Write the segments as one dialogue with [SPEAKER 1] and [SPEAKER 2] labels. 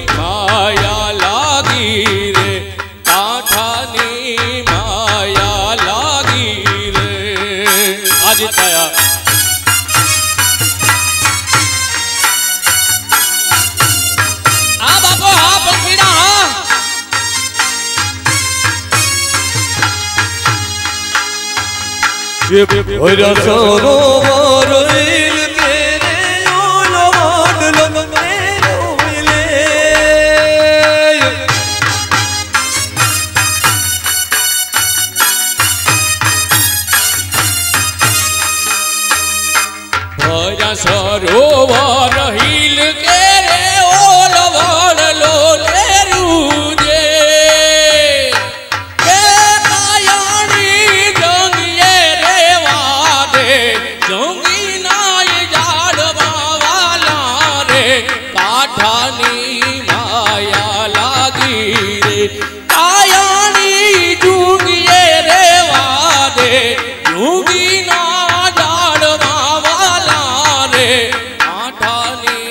[SPEAKER 1] माया लागी रे, काठानी माया लागी रे। आज थाया
[SPEAKER 2] भरा सरोवर तेरे ओलवाड लगे मिले।
[SPEAKER 1] भरा सरोवर हिल के रे ओलवाड लोले रूजे। जोंगी नाय जाड़वा वाला रे, काठानी माया लागी रे, कायानी जूंगिए रे वादे, जूंगी ना जाड़वा वाला रे, काठानी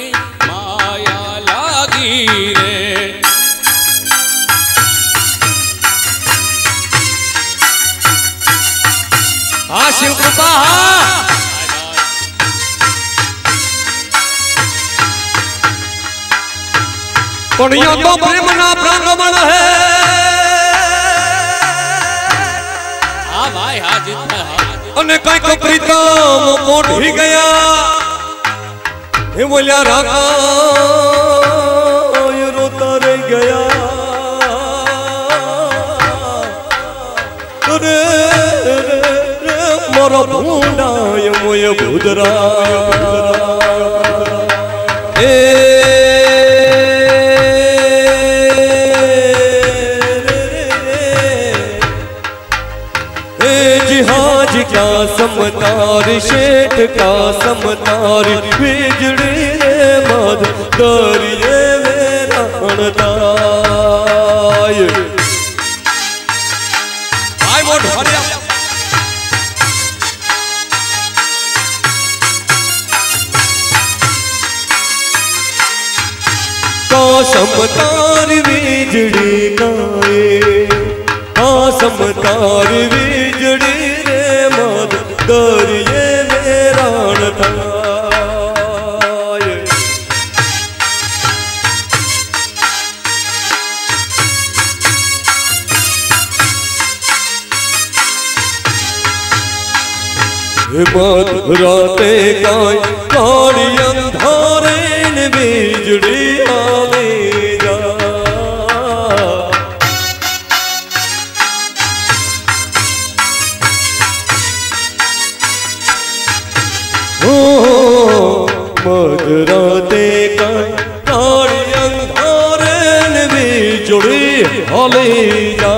[SPEAKER 1] माया लागी रे।
[SPEAKER 2] हाँ शिव कृपा पुण्य तो प्रेम ना प्रांगण है।
[SPEAKER 1] हाँ भाई हाँ जितना
[SPEAKER 2] अने कई को प्रीतम मोट ही गया बोलिया रागा ये रोता रह गया। रे मोरा भूंडा ये मोये भूदरा जिहाज का समतार शेठ का समतार बिजड़ी रे मद दरिए मेरा अणदाय। आई मोट हरिया का समतार बिजड़ी गाए, का समतार बिजड़ी रे मद दरिए मेरा अणदाय। मधुराते गाय काली अंधारे ने बिजड़ी आवे जा। मधुराते गाय काली अंधारे ने बिजड़ी आवे जा।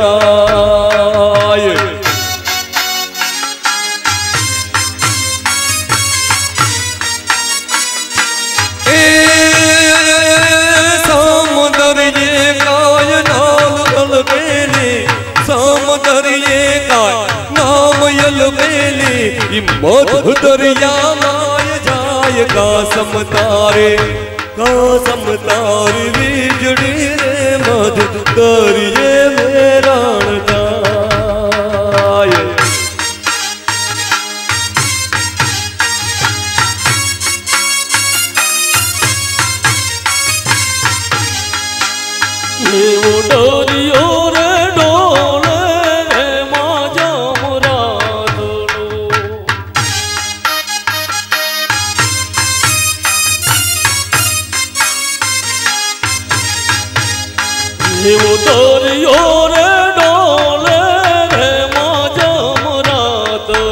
[SPEAKER 2] मधु दरिया माय जाय का समतारे, का समतारे बिजड़ी रे मधु दरिए मेरा अणदाय।
[SPEAKER 1] वो डोरियो रे डोले रे माजा मुरादो। वो डोरियो रे डोले रे माजा मुरादो।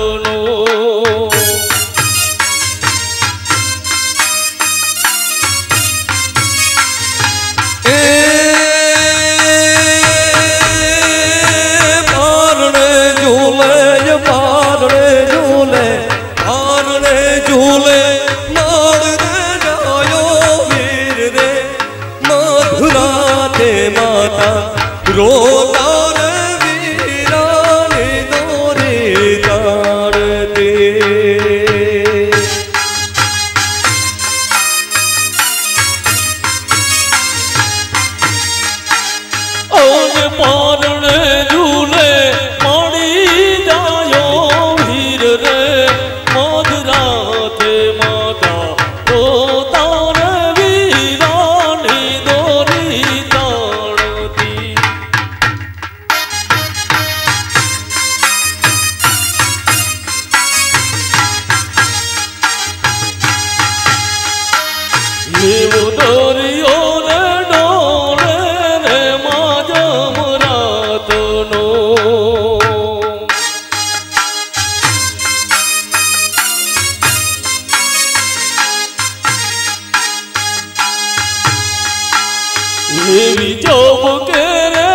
[SPEAKER 1] એવી જોબ કે રે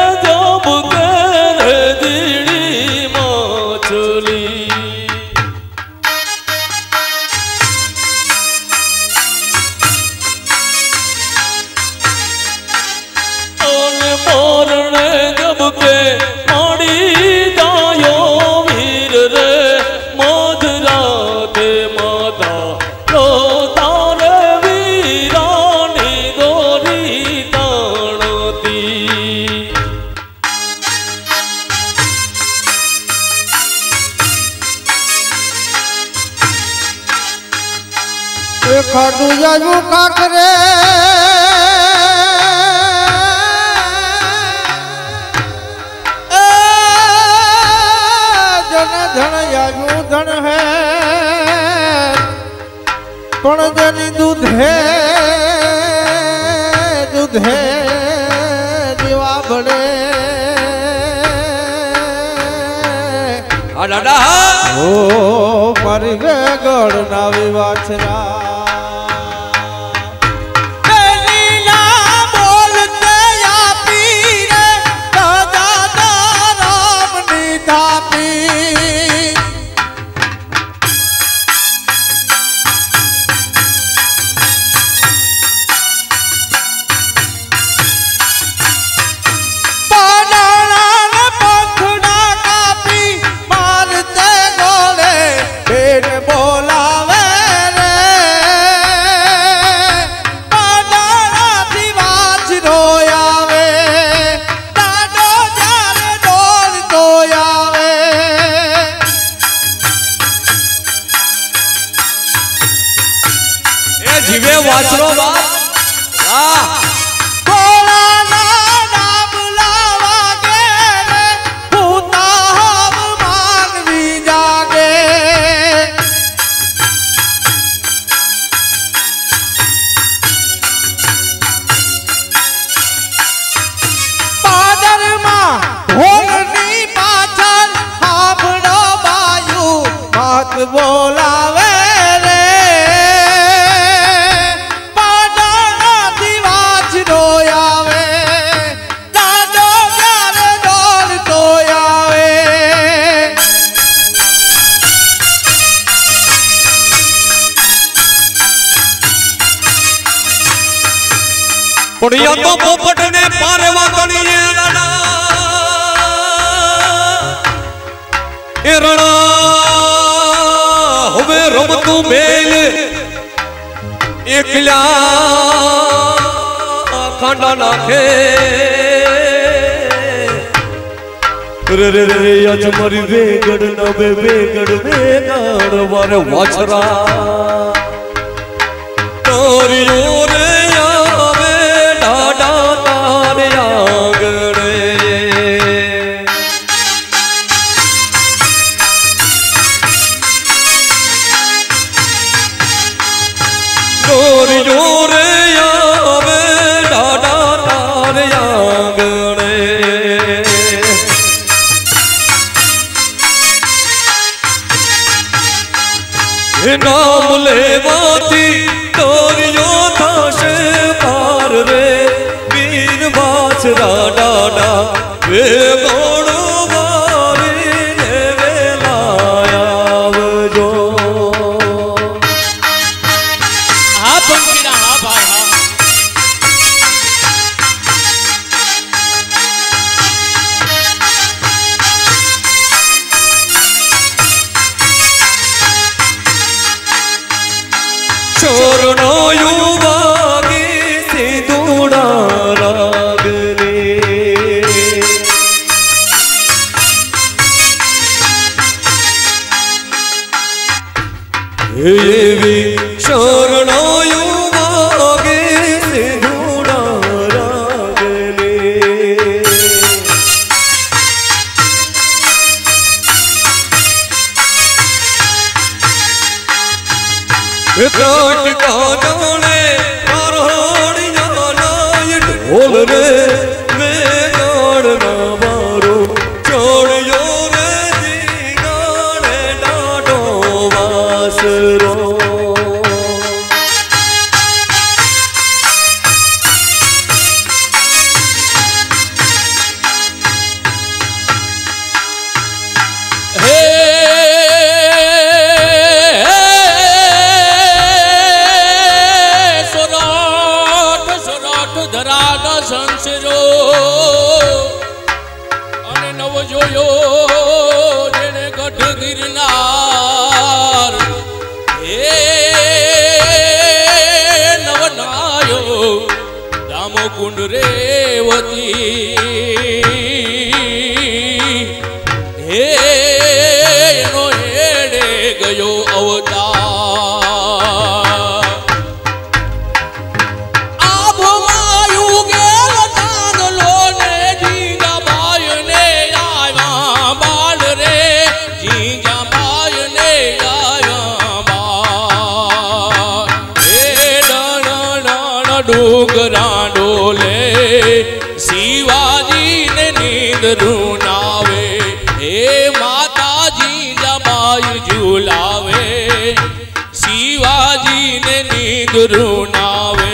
[SPEAKER 1] દીડી માછલી અને મોરણે જબ કે માડી જાયો વીર રે મધરાતે માતા રો તારે વીરાની દોરી તાણતી
[SPEAKER 3] ખાડું જાયું કાકરે જન ધન જાયું ધન હે પણ જેની દૂધે દીવા ભળે
[SPEAKER 2] દાદા
[SPEAKER 3] ઓ મારી ગળ નાવી વાછરા
[SPEAKER 2] જીવે વાછરો બાપ વાહ
[SPEAKER 3] બોલાવે રે પાડાથી વાછરો આવે દાદો જ્યારે દોડતો આવે
[SPEAKER 2] પણ તો પોપટ ને પારવા તણીએ એ રણા હવે રમતું મેલ એકલા ખાંડા નાખે
[SPEAKER 1] રે રે રે આજ મારી વેગડ ના વેગડ વારે વાછરા
[SPEAKER 2] તારીઓ રે આવે ડાડા તારે આગળે તારીઓ રે આવે ડાડા તારે આગળે નામ લેવાથી તારીઓ થશે પાર રે વીર વાછરા ડાડા વે ગોળો વારીને વેલા આવજો
[SPEAKER 1] હા પંકીના હા ભાઈ હા
[SPEAKER 2] ચોરનો યુવાગી સિંધુડા રાગને એવી ચોરનો યુવાગી સિંધુડા રાગને विकट का जाने मारोड़िया नाय ढोल रे मैं गाड़ना मारो छोड़ियो रे जी गाने डाडो वासरो
[SPEAKER 1] ધરાનો સંસરો અને નવ જોયો જેને ગઢ ગિરનાર હે નવનાયો દામો કુંડ રેવતી હે એનો હેડે ગયો અવતાર આભમાયું ગેલ ચાંદલો ને જીજાબાઈ ને આવ્યા બાળ રે જીજાબાઈ ને આવ્યા બાળ હે ડણ ડુંગરા ડોલે શિવાજી ને નીંદ રૂનાવે હે માતાજી જમાઈ ઝુલાવે શિવાજી ને નીંદ રૂનાવે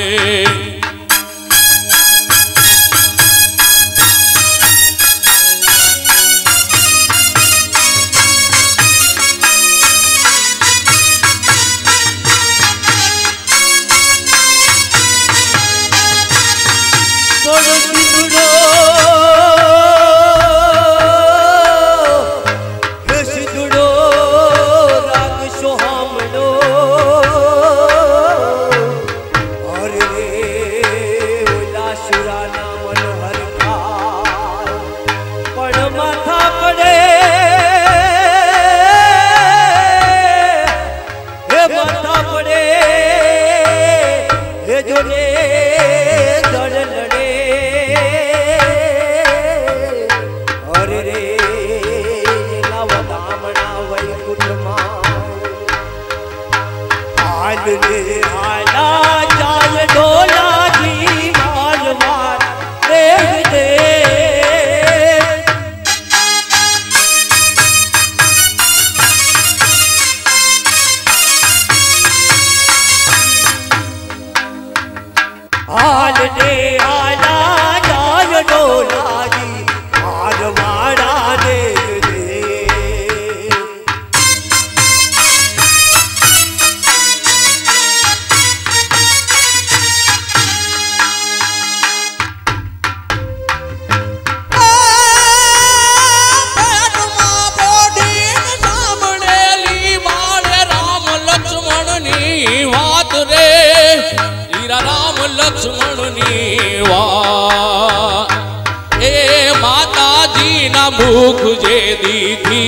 [SPEAKER 1] मुख जे दी थी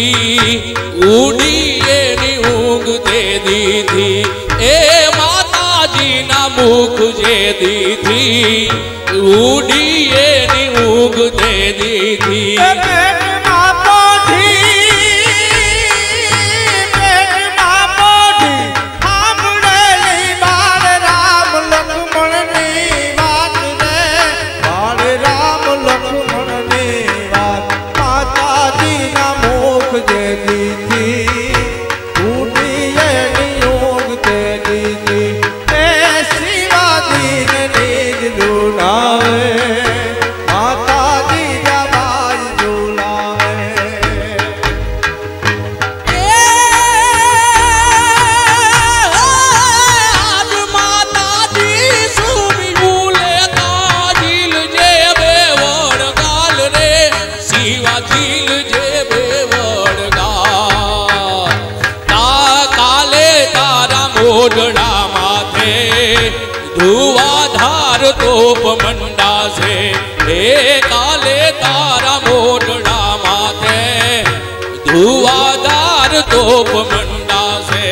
[SPEAKER 1] उड़िए नी ऊँग दे दी थी ए माता जी ना मुख जे दी थी उड़िए नी ऊँग दे दी थी तोप मंडा से हे काले तारा मोटड़ा माथे धुआधार तोप मंडा से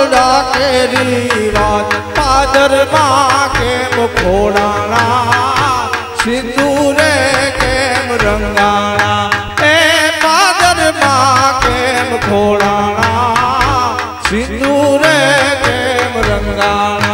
[SPEAKER 3] પાદરા કેરી વાત પાદરમાં કેમ ખોડાણા સિંદૂરે કેમ રંગાણા એ પાદરમાં કેમ ખોડાણા સિંદૂરે કેમ રંગાણા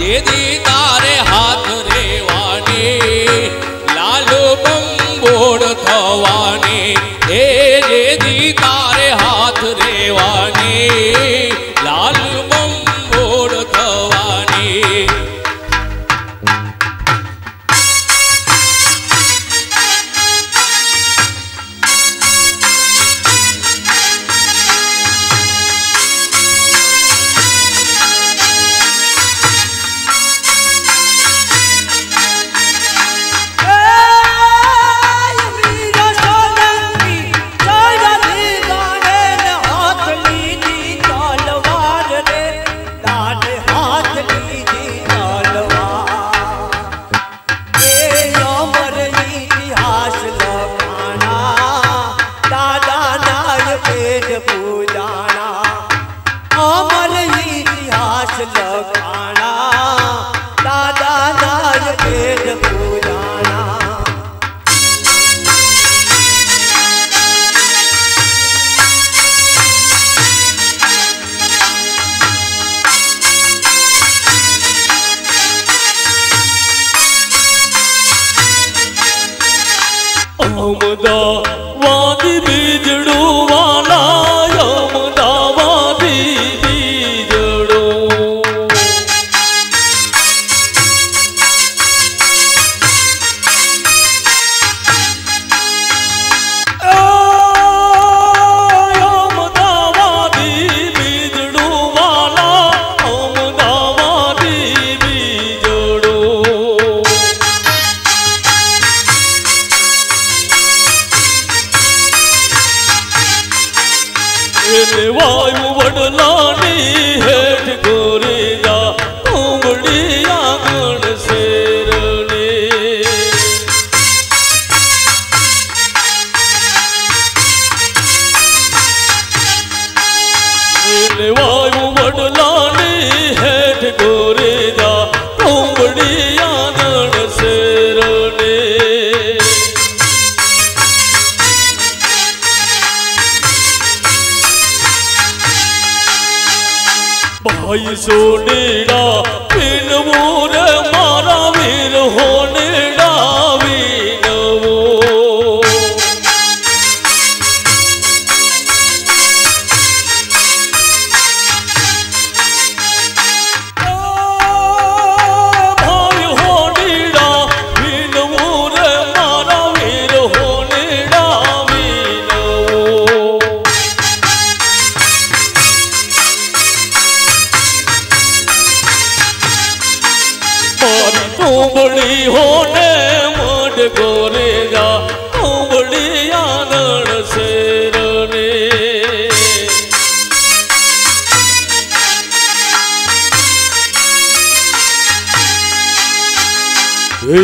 [SPEAKER 1] જેદી તારે હાથ રેવાની લાલ બંબોળ થવાની એ જેદી તારે હાથ રેવાની લાલ બંબોળ થવાની અમદાવાદી બીજડું વાલા અમદાવાદી બીજડું અમદાવાદી બીજડું વાલા અમદાવાદી બીજડું વાયુ વડલાની હેઠ ગોરેજા ઉમડી આંગણ શેરણી વાયુ વડલાની હેઠ ગોરેજા ઉમડી આંગણ શેરણી ભાઈ સોનેડા પીનવો રે મારા વીર હોનેડા વીનવો ભાઈ હોનેડા વીનવો રે મારા વીર હોનેડા વીનવો ઉંબળી હોને મોઢ ગોરેજા ઉંબળી આંગણ શેરને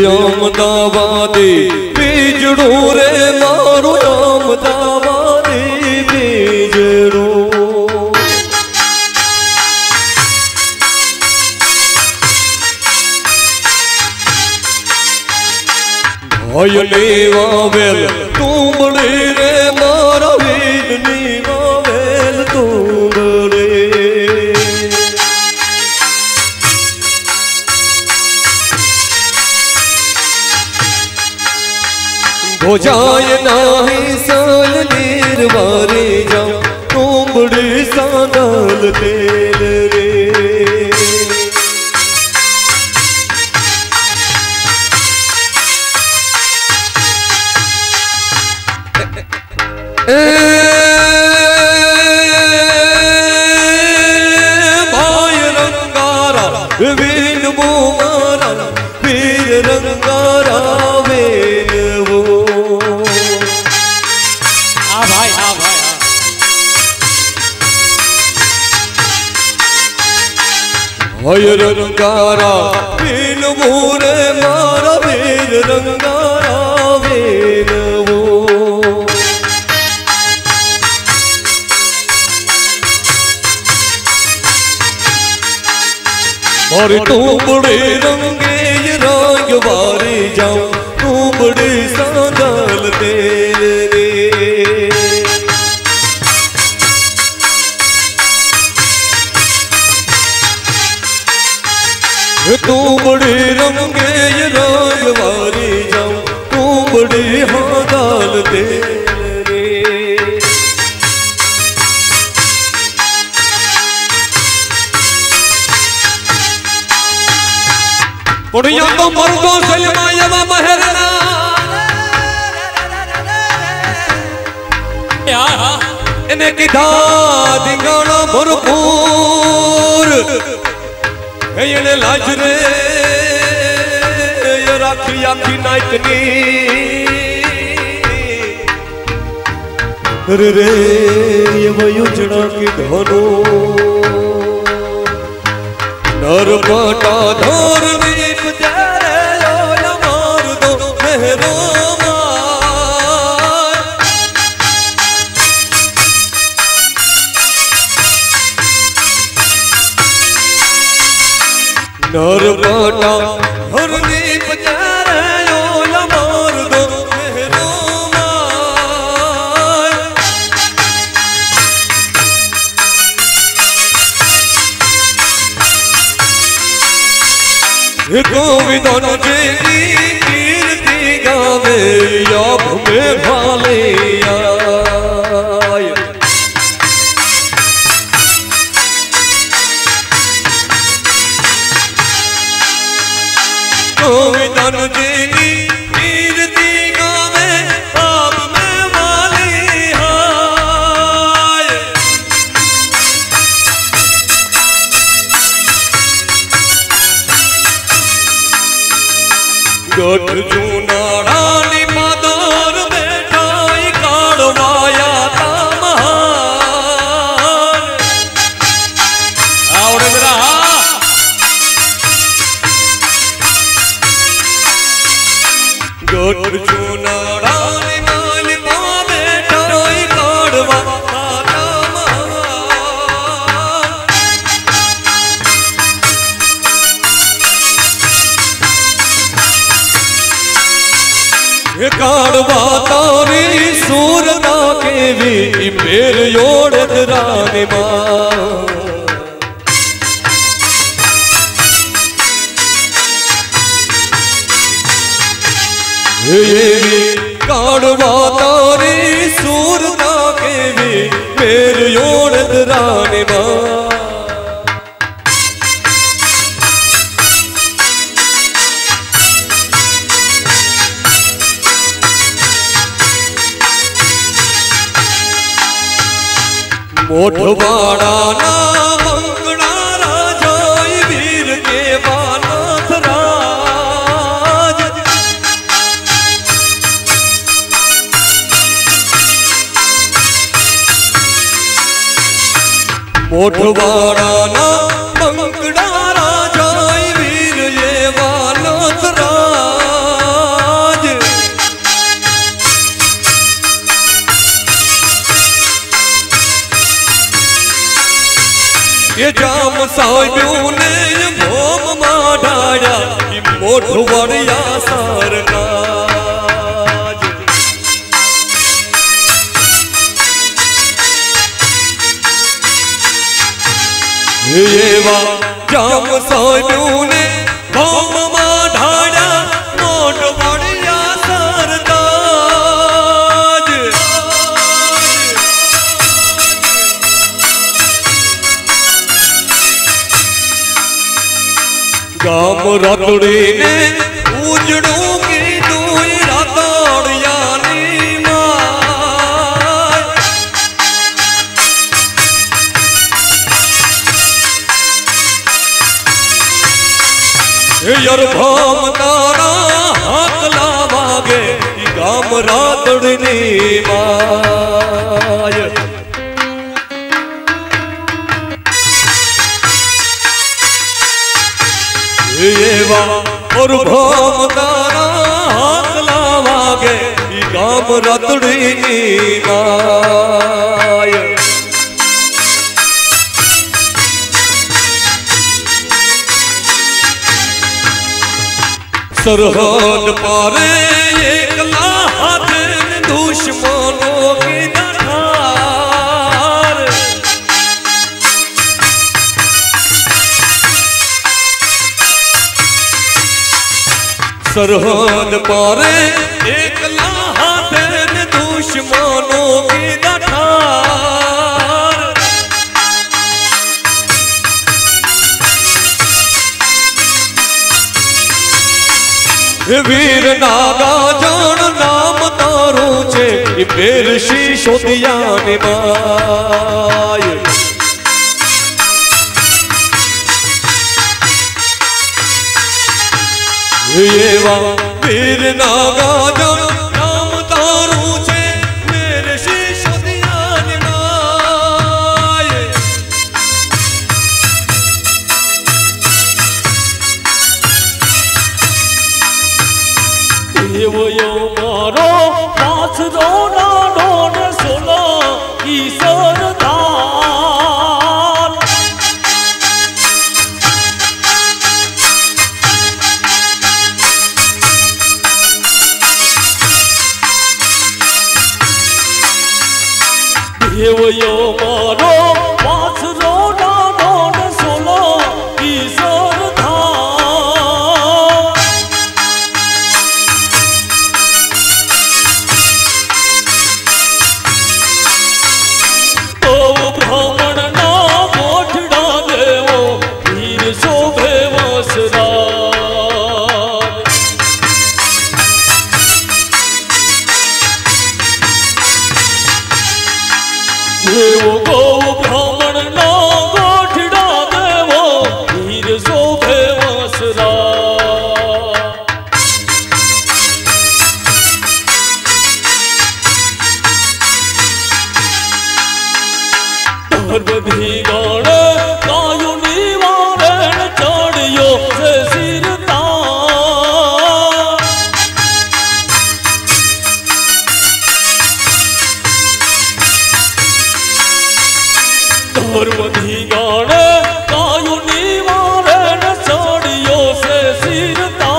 [SPEAKER 1] અમદાવાદી બીજડું રે મારું અમદાવાદી બીજડું ભયની વાવેલ તુંબડી રે મારા વીરની વાવેલ તુંબડી ભોજાય નાહી સાલ નીરવારી જા તુંબડી સાંદલ તેલ રે ભાઈ રંગારા વીન મારા વીર રંગારા વીનવો
[SPEAKER 2] भय रंगारा वीन मोरे मारा वीर रंगारा वीर वो और तू बड़े रंगे ये रंग वारी जाऊं तू बड़े सांगल तेरे तू बड़ी रंगे ये रंग वारी जाऊं तू बड़ी हादाल तेरे कुड़िया तो मर्दों से मायवा महरना इन्हें की दादी गाना भरपूर ये लाज रे ये राखी आखी ना इतनी रे रे ये वयुजड़ा की धनो नर पाटा धोर दीप जारे लो मार दो मेहरो नर पाटा हर दीप जारे लो मार दो मेहरो गोविंदन जी कीर्ति गावे याब में भाले गोविंदन जी कीर्ति गावे याब में भाले गठ जूना रानी मादर बेटाई काड़वाया तामहार आवड़े मेरा गठ जूना रानी माली पा बेटाई काड़वाया काड़वा तारी सूरता के भी मेर योड़त रानी माँ ये भी काड़वा तारी सूरता के भी मेर योड़त रानी माँ मोठवाड़ा ना मंगड़ा राजाई वीर के बानाथ राज मोठवाड़ा ना मंगड़ा राजाई वीर ये बानाथ राज ये जाम साहिबों ने भोम माढ़ाया कि मोठवाड़िया सरनाज ये वा जाम साहिबों ने भोम माढ़ाया मोठवाड़िया सरनाज गाम रातड़ी ने उजड़ों की दुई रातड़िया नी माय यार भाम तारा हाथ लावागे गाम रातड़ी नी माय एवा और भोमदारा हाथ लावागे गाम रतड़ी नीनाय सरहद पारे एकला हाथ दुश्मनों की दठार सरहद पारे एकला हाथ दुश्मनों की दठार वीर नागा जान नाम तारू छे फेर शीशो दिया निमाय एवा वीर नागा जान नाम तारू छे फेर शीशो दिया निमाय
[SPEAKER 1] देवयो मारो पास रोना डोन सोना की सरदार देवयो मारो पास रोना डोन सोना की सरदार ब्राह्मण ना मोठड़ा देवो वीर शोभे वसरार देवो गो ब्राह्मण ना मोठड़ा देवो वीर शोभे वसरार धर्मधी गाण कायु निवारण चढ़ियो से सिरता धर्मधी गाण कायु निवारण चढ़ियो से सिरता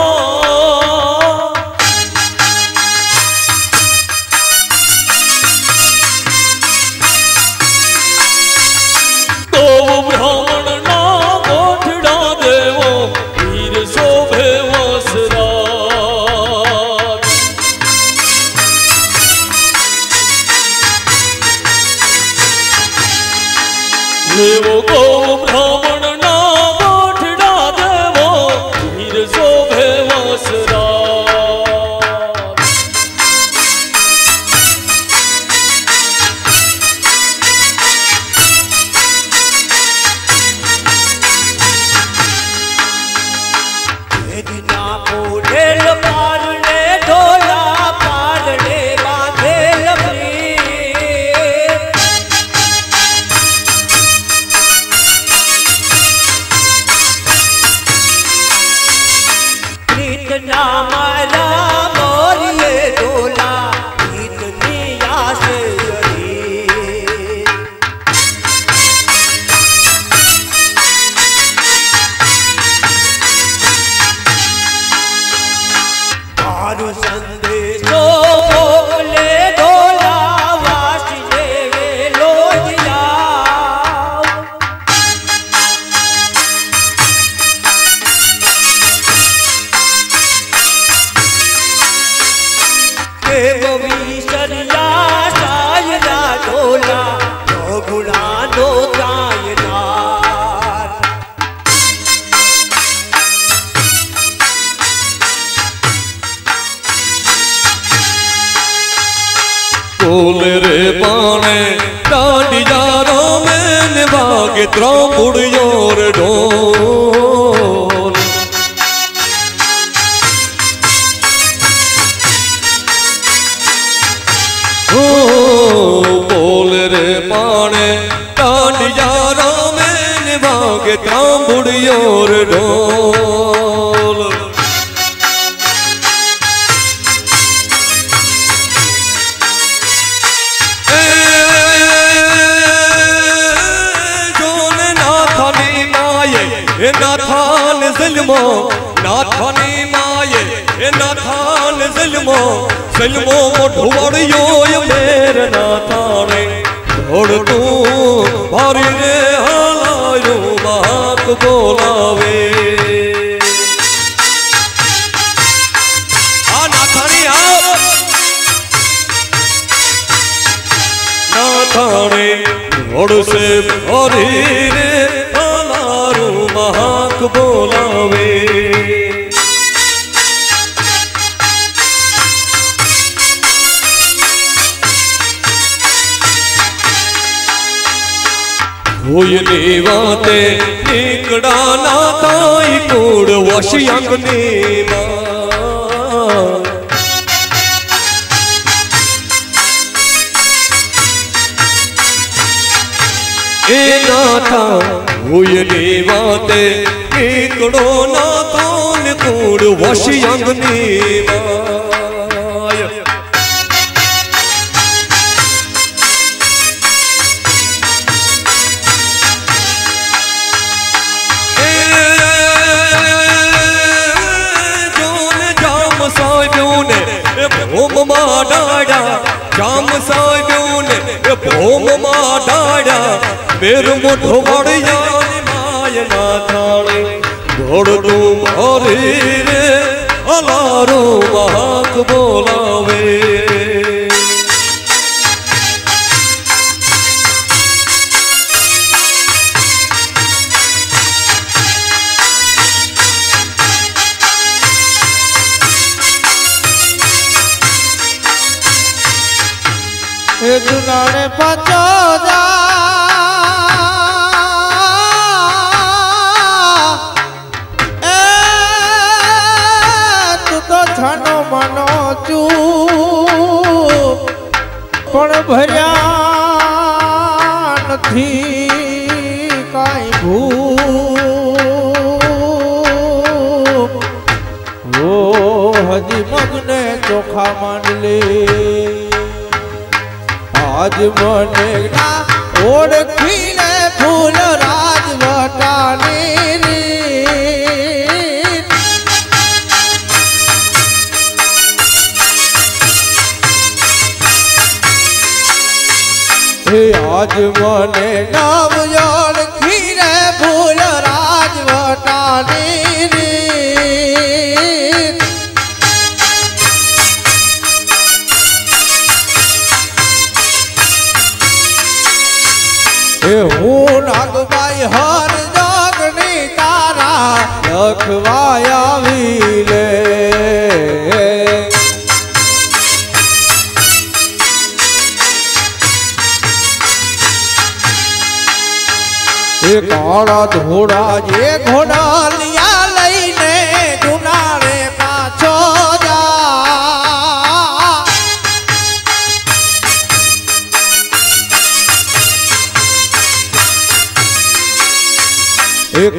[SPEAKER 1] ब्राह्मण ना मोठड़ा देवो वीर शोभे वसरार देवो गो ब्राह्मण ना मोठड़ा देवो वीर शोभे वसरार
[SPEAKER 3] ना मोढेल पारणे ढोला पारणे बांधेल प्रीत ना माला मोरिये ढोला प्रीतनी आसे मारू संदेशो मोकले ढोला वासिने लोहिया देव विसरिया सायरा ढोला गुणा नो गायनार
[SPEAKER 2] बोले रे पाने डांडी यारों में निभागे त्रौमुड़ियोर ढोल ओ बोले रे पाने डांडी यारों में निभागे त्रौमुड़ियोर ढोल ज़िल्मो नाथानी माये ए नाथान ज़िल्मो ज़िल्मो मोढवाड़ियो ये मेरे नाथाने छोड़ तू भारी रे हालायो बात बोलावे आ नाथानी आओ नाथाने छोड़ से भारी रे हालायो बात बोलावे होयली वाते निकड़ा ना ताई कोड वशियंगनी ए नाथा होयली वाते निकड़ो ना तान कोड वशियंगनी भोम मा डाड़ा जाम साबियोने भोम मा डाड़ा मेरे मुठो वड़िया माय ना थाने घोड़ तू मारे रे अलारो महाक बोलावे
[SPEAKER 4] जुनाने पचो जा तू तो छानो मनो चू पण भर्या नथी काई भूप वो हजी मगने चोखा मान ले आज मने ना ओळखीने फूल राजवटानी आज मने नाम ओळखीने फूल राजवटानी हूँ नागबाई हर जगनी तारा लखवाया वीले काला घोड़ा ये घोड़ा लिया लईने जुनारे पाछो जा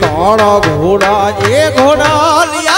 [SPEAKER 4] काला घोड़ा ये घोड़ा लिया